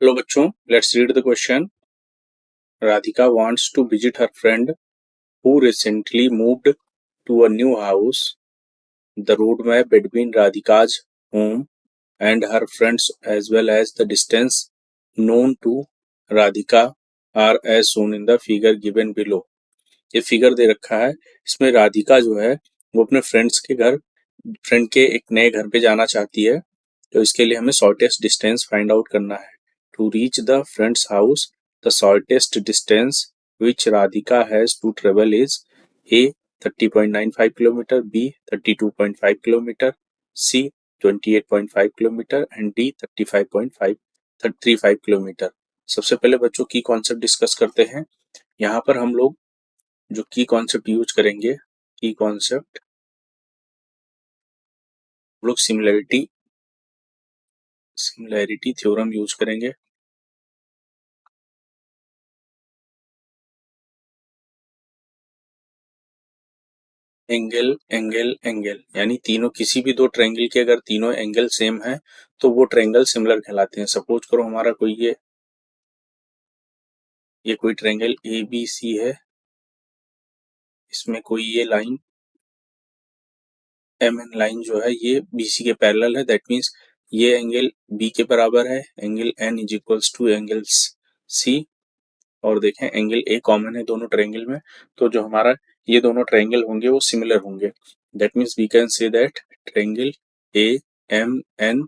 Hello बच्चों, let's read the question. Radhika wants to visit her friend who recently moved to a new house. The road map between Radhika's home and her friends as well as the distance known to Radhika are as shown in the figure given below. ये figure दे रखा है। इसमें राधिका जो है वो अपने friend के एक नए घर पे जाना चाहती है। तो इसके लिए हमें शॉर्टेस्ट डिस्टेंस फाइंड आउट करना है। To reach the friend's house the shortest distance which Radhika has to travel is A 30.95 kilometre, B 32.5 kilometre, C 28.5 kilometre and D 35 kilometre. सबसे पहले बच्चों की कॉन्सेप्ट डिस्कस करते हैं। यहाँ पर हम लोग जो की कॉन्सेप्ट यूज करेंगे, की कॉन्सेप्ट हम लोग सिमिलैरिटी थ्योरम यूज करेंगे। एंगल एंगल एंगल यानी तीनों किसी भी दो ट्रायंगल के अगर तीनों एंगल सेम है तो वो ट्रायंगल सिमिलर कहलाते हैं। सपोज करो हमारा कोई ये कोई ट्रायंगल ए बी सी है, इसमें कोई ये लाइन एम एन लाइन जो है ये बी सी के पैरेलल है। दैट मीन्स ये एंगल बी के बराबर है, angle N is equals to angle C. और देखें एंगल ए कॉमन है दोनों ट्रायंगल में, तो जो हमारा ये दोनों ट्रायंगल होंगे वो सिमिलर होंगे। That means we can say that triangle A M N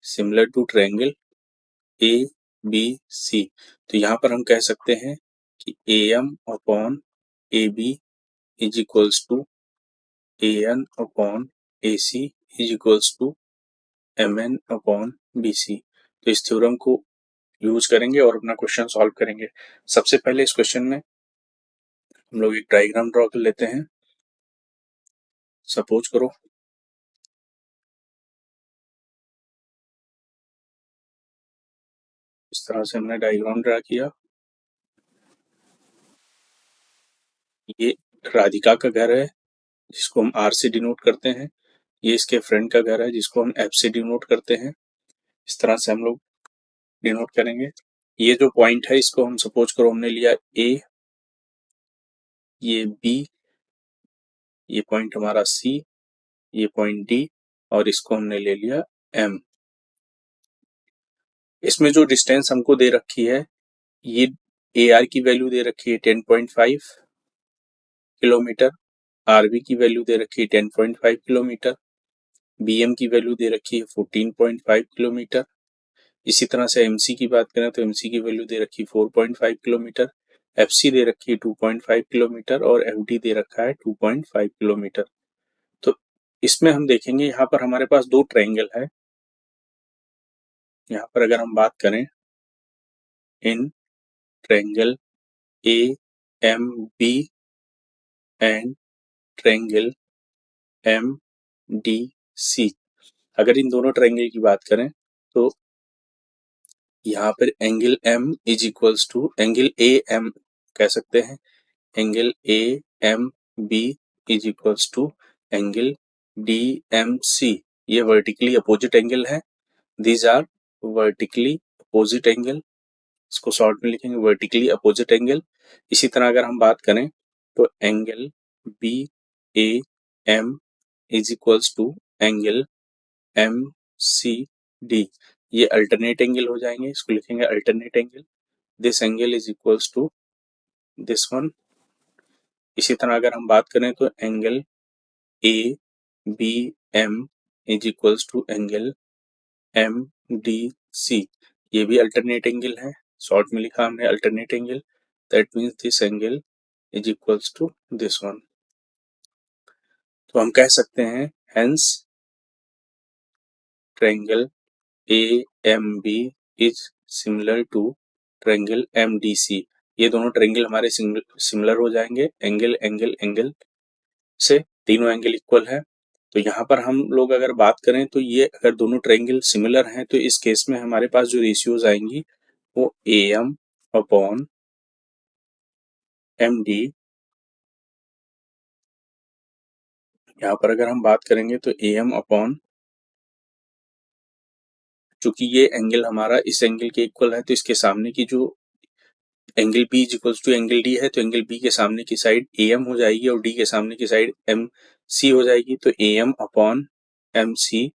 similar to triangle A B C. तो यहाँ पर हम कह सकते हैं कि A M upon A B is equals to A N upon A C is equals to M N upon B C. तो इस थ्योरम को यूज करेंगे और अपना क्वेश्चन सॉल्व करेंगे। सबसे पहले इस क्वेश्चन में हम लोग एक डायग्राम ड्रॉ कर लेते हैं। सपोज करो इस तरह से हमने डायग्राम ड्रा किया। ये राधिका का घर है जिसको हम आर से डिनोट करते हैं। ये इसके फ्रेंड का घर है जिसको हम एफ से डिनोट करते हैं। इस तरह से हम लोग डिनोट करेंगे। ये जो पॉइंट है इसको हम सपोज करो हमने लिया ए, ये बी, ये पॉइंट हमारा सी, ये पॉइंट डी और इसको हमने ले लिया एम। इसमें जो डिस्टेंस हमको दे रखी है ये ए आर की वैल्यू दे रखी है 10.5 किलोमीटर, आर बी की वैल्यू दे रखी है 10.5 किलोमीटर, बी एम की वैल्यू दे रखी है 14.5 किलोमीटर। इसी तरह से एमसी की बात करें तो एमसी की वैल्यू दे रखी है 4.5 किलोमीटर, एफसी दे रखी है 2.5 किलोमीटर और एफडी दे रखा है 2.5 किलोमीटर। तो इसमें हम देखेंगे यहाँ पर हमारे पास दो ट्रायंगल है। यहाँ पर अगर हम बात करें इन triangle A M B and triangle M D C, अगर इन दोनों ट्रायंगल की बात करें तो यहाँ पर angle M is equals to angle A M कह सकते हैं, angle A M B is equals to angle D M C. ये वर्टिकली अपोजिट एंगल है। These are vertically opposite angle, इसको शॉर्ट में लिखेंगे वर्टिकली अपोजिट एंगल। इसी तरह अगर हम बात करें तो angle B A M is equals to angle M C D, ये अल्टरनेट एंगल हो जाएंगे। इसको लिखेंगे alternate angle. This angle is equals to this one. इसी तरह अगर हम बात करें तो angle A B M is equals to angle M D C, ये भी अल्टरनेट एंगल है। शॉर्ट में लिखा हमने alternate angle. That means this angle is equals to this one. तो हम कह सकते हैं hence triangle A M B is similar to triangle M D C. ये दोनों ट्रायंगल हमारे सिमिलर हो जाएंगे एंगल एंगल एंगल से, तीनों एंगल इक्वल है। तो यहाँ पर हम लोग अगर बात करें तो ये अगर दोनों ट्रायंगल सिमिलर हैं तो इस केस में हमारे पास जो रेशियोज आएंगी वो A M upon M D. यहाँ पर अगर हम बात करेंगे तो ए एम अपॉन चूंकि ये एंगल हमारा इस एंगल के इक्वल है, तो इसके सामने की जो angle B is equals to angle D है, तो एंगल बी के सामने की साइड ए एम हो जाएगी और डी के सामने की साइड एम सी हो जाएगी। तो A M upon M C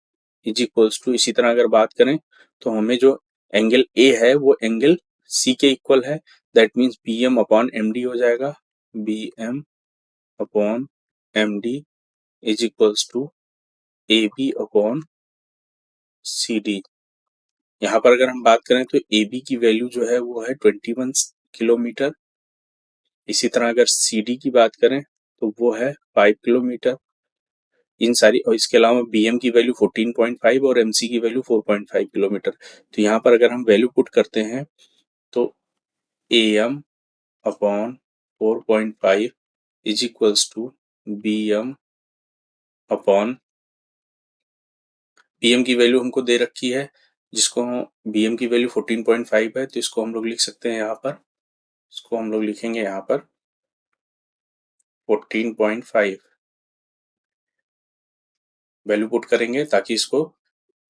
is equals to, इसी तरह अगर बात करें तो हमें जो एंगल ए है वो एंगल सी के इक्वल है, that means B M upon M D हो जाएगा। B M upon M D is equals to A B upon C D. यहाँ पर अगर हम बात करें तो ए बी की वैल्यू जो है वो है 21 किलोमीटर। इसी तरह अगर सी डी की बात करें तो वो है 5 किलोमीटर। इन सारी, और इसके अलावा बी एम की वैल्यू 14.5 और एम सी की वैल्यू 4.5 किलोमीटर। तो यहाँ पर अगर हम वैल्यू पुट करते हैं तो A M upon 4.5 is equals to B M upon, B M की वैल्यू हमको दे रखी है, जिसको बी एम की वैल्यू 14.5 है, तो इसको हम लोग लिख सकते हैं यहाँ पर, इसको हम लोग लिखेंगे यहाँ पर 14.5 वैल्यू पुट करेंगे ताकि इसको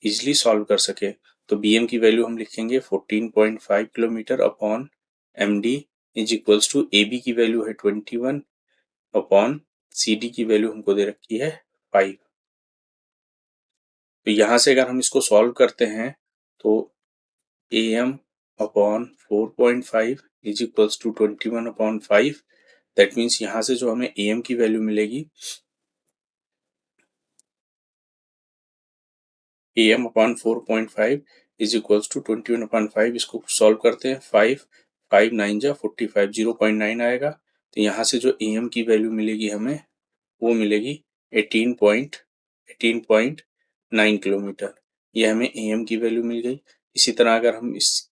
इजिली सॉल्व कर सके। तो बी एम की वैल्यू हम लिखेंगे 14.5 kilometre upon M D is equals to, A B की वैल्यू है 21 अपॉन सी डी की वैल्यू हमको दे रखी है 5। तो यहाँ से अगर हम इसको सॉल्व करते हैं तो A M upon 4.5 is equals to 21 upon 5, that means यहाँ से जो हमें ए एम की वैल्यू मिलेगी, A M upon 4.5 is equals to 21 upon 5, इसको सॉल्व करते हैं 5 5 9 जा 45, 0.9 आएगा। तो यहाँ से जो ए एम की वैल्यू मिलेगी हमें वो मिलेगी 18.9 किलोमीटर। ये हमें ए एम की वैल्यू मिल गई। इसी तरह अगर हम इस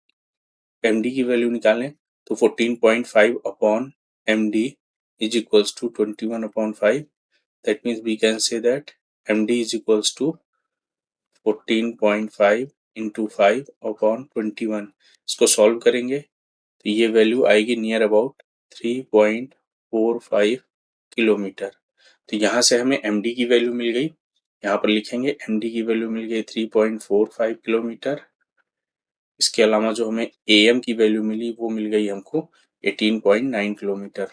एम डी की वैल्यू निकालें तो 14.5 upon M D is equals to 21 upon 5, that means we can say that M D is equals to 14.5 into 5 upon 21। इसको सॉल्व करेंगे तो ये वैल्यू आएगी नियर अबाउट 3.45 किलोमीटर। तो यहाँ से हमें एम डी की वैल्यू मिल गई, यहाँ पर लिखेंगे एम डी की वैल्यू मिल गई 3.45 किलोमीटर। इसके अलावा जो हमें ए एम की वैल्यू मिली वो मिल गई हमको 18.9 किलोमीटर।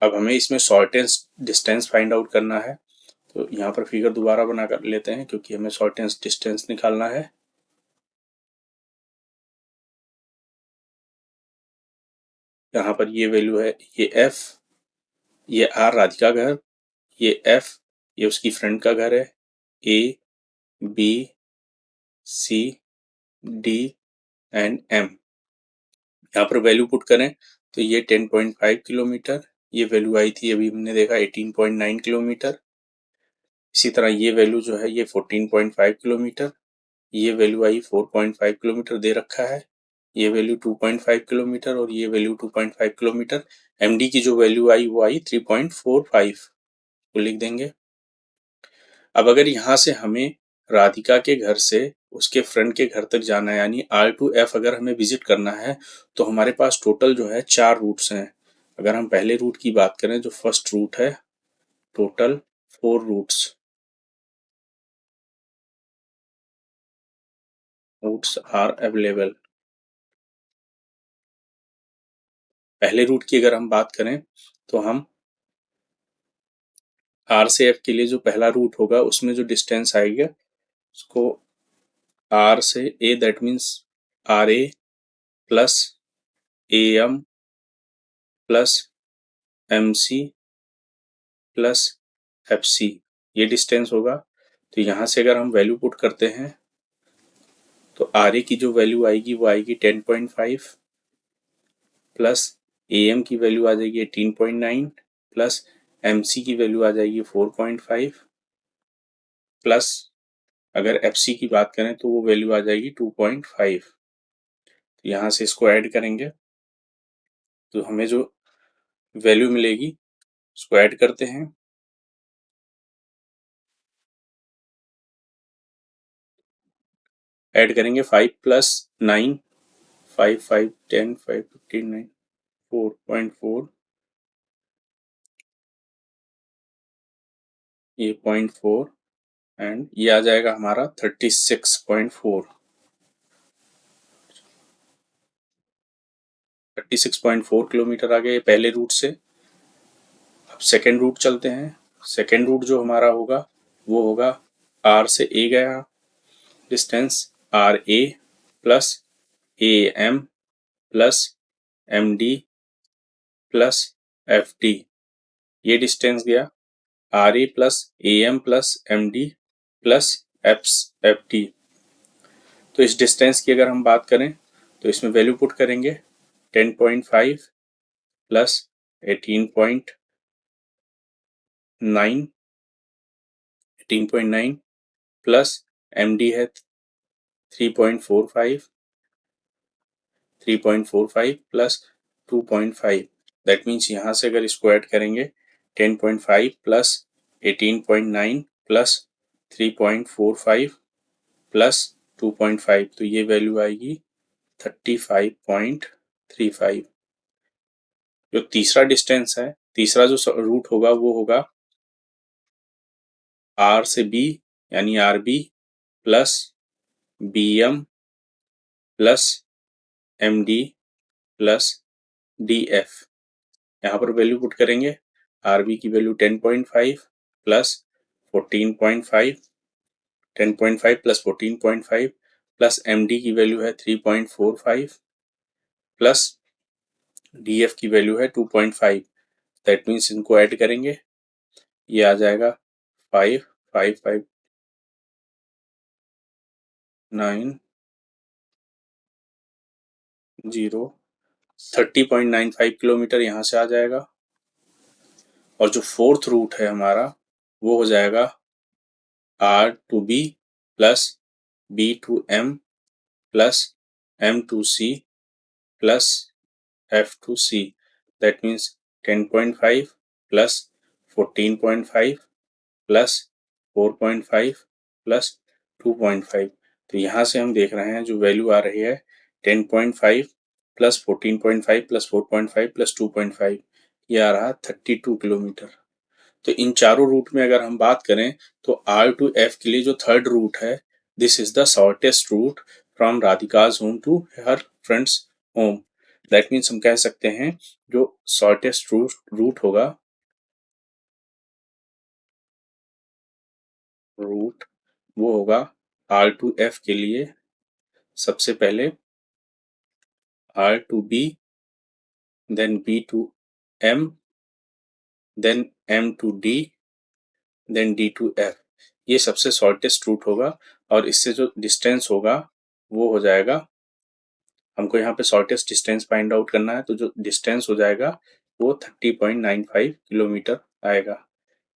अब हमें इसमें शॉर्टेस्ट डिस्टेंस फाइंड आउट करना है, तो यहाँ पर फिगर दोबारा बना कर लेते हैं क्योंकि हमें शॉर्टेस्ट डिस्टेंस निकालना है। यहाँ पर ये वैल्यू है, ये एफ, ये आर राधिका घर, ये एफ, ये उसकी फ्रेंड का घर है, A B C D and M. यहाँ पर वैल्यू पुट करें तो ये 10.5 किलोमीटर, ये वैल्यू आई थी अभी हमने देखा 18.9 किलोमीटर। इसी तरह ये वैल्यू जो है ये 14.5 किलोमीटर, ये वैल्यू आई 4.5 किलोमीटर दे रखा है, ये वैल्यू 2.5 किलोमीटर और ये वैल्यू 2.5 किलोमीटर। एमडी की जो वैल्यू आई वो आई 3.45, को लिख देंगे। अब अगर यहाँ से हमें राधिका के घर से उसके फ्रेंड के घर तक जाना है, यानी आर टू एफ अगर हमें विजिट करना है, तो हमारे पास टोटल जो है 4 रूट्स हैं। अगर हम पहले रूट की बात करें जो फर्स्ट रूट है, टोटल 4 रूट्स आर अवेलेबल। पहले रूट की अगर हम बात करें तो हम आर से एफ के लिए जो पहला रूट होगा उसमें जो डिस्टेंस आएगा उसको आर से A, that means R A plus A M plus M C plus F C, ये डिस्टेंस होगा। तो यहाँ से अगर हम वैल्यू पुट करते हैं तो आर ए की जो वैल्यू आएगी वो आएगी 10.5 प्लस ए एम की वैल्यू आ जाएगी 18.9 प्लस एम सी की वैल्यू आ जाएगी 4.5 प्लस अगर एफ सी की बात करें तो वो वैल्यू आ जाएगी 2.5। तो यहाँ से इसको ऐड करेंगे तो हमें जो वैल्यू मिलेगी उसको ऐड करते हैं। ऐड करेंगे 5 प्लस 9, 5 5 10 5 15 9 4.4, ये 0.4 एंड ये आ जाएगा हमारा 36.4 किलोमीटर आ गया ये पहले रूट से। अब सेकेंड रूट चलते हैं। सेकेंड रूट जो हमारा होगा वो होगा आर से ए गया distance R A plus A M plus M D plus F D. ये डिस्टेंस गया R A plus A M plus M D plus F D. तो इस डिस्टेंस की अगर हम बात करें तो इसमें वैल्यू पुट करेंगे 10.5 प्लस 18.9 प्लस एम डी है 3.45 प्लस 2.5। दैट मीन्स यहाँ से अगर इसको ऐड करेंगे 10.5 प्लस 18.9 प्लस 3.45 प्लस 2.5 तो ये वैल्यू आएगी 35.35। जो तीसरा डिस्टेंस है, तीसरा जो रूट होगा वो होगा आर से बी यानी R B plus B M plus M D plus D F. यहाँ पर वैल्यू पुट करेंगे आर बी की value 10.5 plus 14.5 10.5 plus 14.5 plus M D की वैल्यू है 3.45 प्लस डी एफ की वैल्यू है 2.5। दैट मीन्स इनको ऐड करेंगे ये आ जाएगा 30.95 किलोमीटर यहाँ से आ जाएगा। और जो फोर्थ रूट है हमारा वो हो जाएगा R to B plus B to M plus M to C plus F to C. That means 10.5 plus 14.5 plus 4.5 plus 2.5। तो यहाँ से हम देख रहे हैं जो वैल्यू आ रही है 10.5 प्लस 14.5 प्लस 4.5 प्लस 2.5 ये आ रहा 32 किलोमीटर। तो इन चारों रूट में अगर हम बात करें तो आर टू एफ के लिए जो थर्ड रूट है this is the shortest route from Radhika's home to her friends home. That means हम कह सकते हैं जो शॉर्टेस्ट रूट होगा रूट वो होगा आर टू एफ के लिए सबसे पहले R to B then B to M then M to D then D to F. ये सबसे शॉर्टेस्ट रूट होगा और इससे जो डिस्टेंस होगा वो हो जाएगा, हमको यहाँ पे शॉर्टेस्ट डिस्टेंस फाइंड आउट करना है तो जो डिस्टेंस हो जाएगा वो 30.95 किलोमीटर आएगा।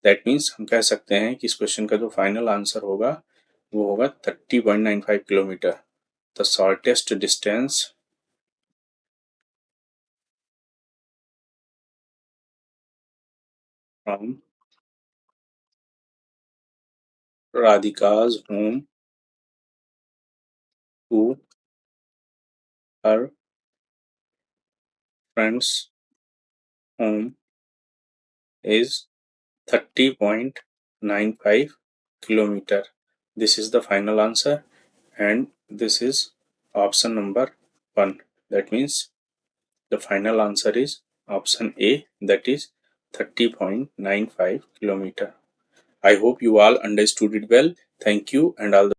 दैट मीन्स हम कह सकते हैं कि इस क्वेश्चन का जो फाइनल आंसर होगा वो होगा 30.95 kilometre. The shortest distance from Radhika's home to her friends home is 30.95 kilometer. This is the final answer and this is option number 1. That means the final answer is option A, that is 30.95 kilometer. I hope you all understood it well. Thank you and all the